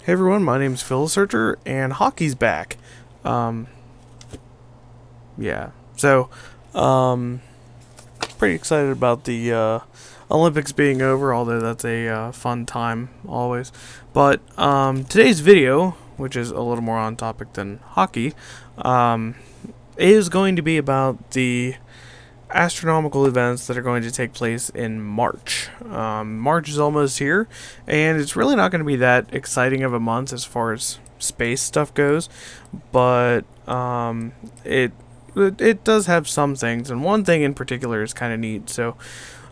Hey everyone, my name's Phil Searcher, and hockey's back. Um, yeah. So, um, pretty excited about the Olympics being over, although that's a fun time always. But today's video, which is a little more on topic than hockey, um, is going to be about the astronomical events that are going to take place in March. March is almost here, and it's really not going to be that exciting of a month as far as space stuff goes, but it does have some things, and one thing in particular is kind of neat. So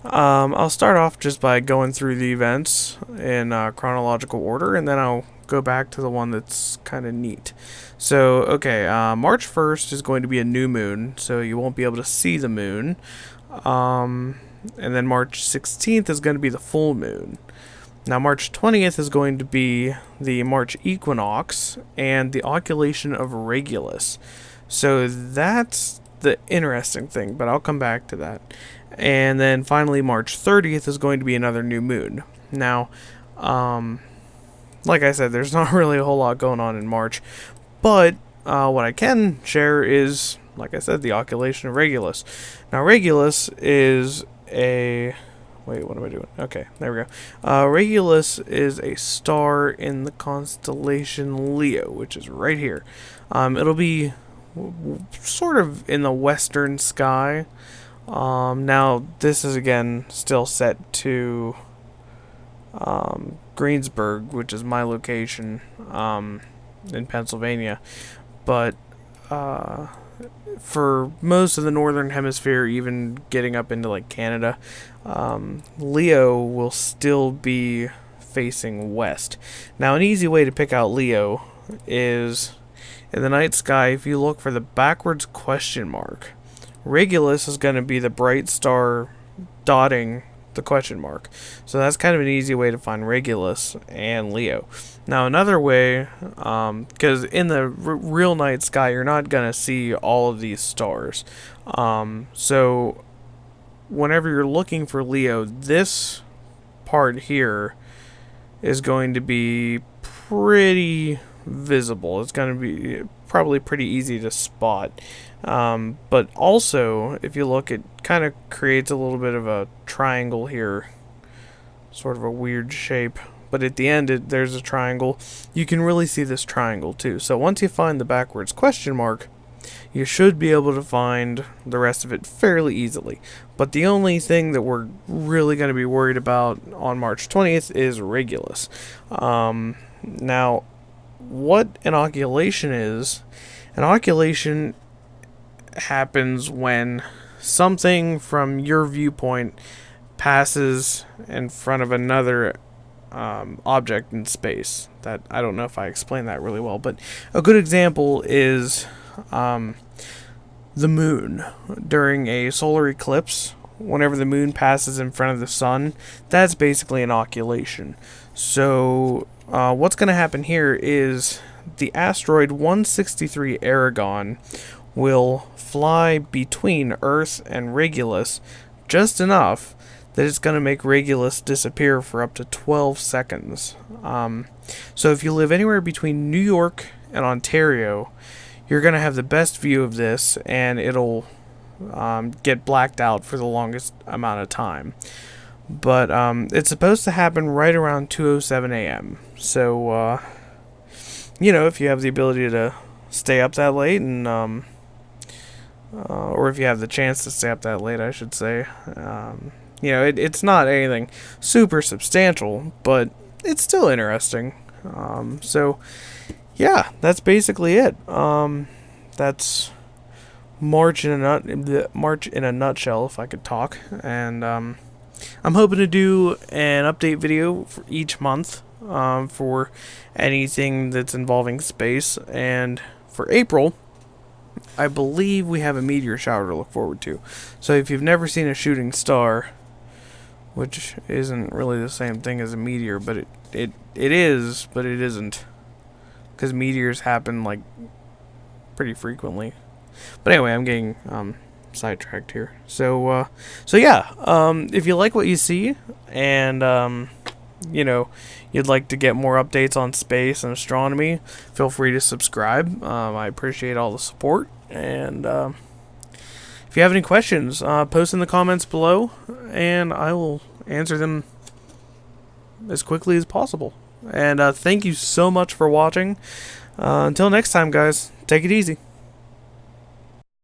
I'll start off just by going through the events in chronological order, and then I'll go back to the one that's kind of neat. So, okay, March 1st is going to be a new moon, so you won't be able to see the moon. And then March 16th is going to be the full moon. Now, March 20th is going to be the March equinox and the occulation of Regulus. So that's the interesting thing, but I'll come back to that. And then finally, March 30th is going to be another new moon. Now, like I said, there's not really a whole lot going on in March, but what I can share is, like I said, the occulation of Regulus. Now, Regulus is a... Wait, what am I doing? Okay, there we go. Regulus is a star in the constellation Leo, which is right here. It'll be sort of in the western sky. Now, this is, again, still set to Greensburg, which is my location in Pennsylvania. But for most of the northern hemisphere, even getting up into like Canada, Leo will still be facing west. Now, an easy way to pick out Leo is in the night sky. If you look for the backwards question mark, Regulus is going to be the bright star dotting the question mark. So that's kind of an easy way to find Regulus and Leo. Now, another way, because in the real night sky, you're not going to see all of these stars. So whenever you're looking for Leo, this part here is going to be pretty visible. It's going to be probably pretty easy to spot. But also, if you look, it kind of creates a little bit of a triangle here, sort of a weird shape. But at the end, there's a triangle. You can really see this triangle too. So once you find the backwards question mark, you should be able to find the rest of it fairly easily. But the only thing that we're really going to be worried about on March 20th is Regulus. Now, what an occulation is, an occulation happens when something from your viewpoint passes in front of another object in space. That, I don't know if I explained that really well, but a good example is the moon. During a solar eclipse, whenever the moon passes in front of the sun, that's basically an occultation. So what's going to happen here is the asteroid 163 Aragon will fly between Earth and Regulus just enough that it's going to make Regulus disappear for up to 12 seconds. So if you live anywhere between New York and Ontario, you're going to have the best view of this, and it'll get blacked out for the longest amount of time. But it's supposed to happen right around 2:07 a.m. So, if you have the ability to stay up that late, and or if you have the chance to stay up that late, I should say. It's not anything super substantial, but it's still interesting. So, yeah, that's basically it. That's March in a nutshell, if I could talk. And I'm hoping to do an update video for each month for anything that's involving space. And for April, I believe we have a meteor shower to look forward to. So if you've never seen a shooting star, which isn't really the same thing as a meteor, but it is, but it isn't, because meteors happen like pretty frequently. But anyway, I'm getting sidetracked here. So yeah, if you like what you see, and you know, you'd like to get more updates on space and astronomy, feel free to subscribe. I appreciate all the support. And if you have any questions, post in the comments below, and I will answer them as quickly as possible. And thank you so much for watching. Until next time, guys, take it easy.